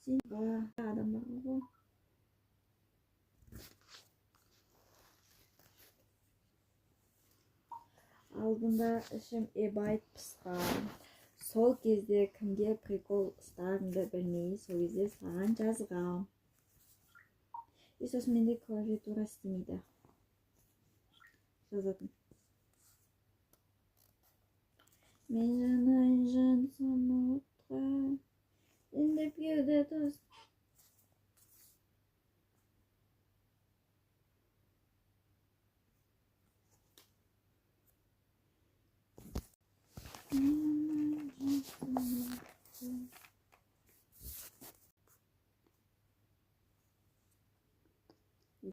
синга адамдарго алдында ішім эбайт пысқан. Сол кезде кімге прикол ұстарымды білмей, сол кезде саған жазғам. И сосын менде клавиатура істемейді. Жазатын. Мен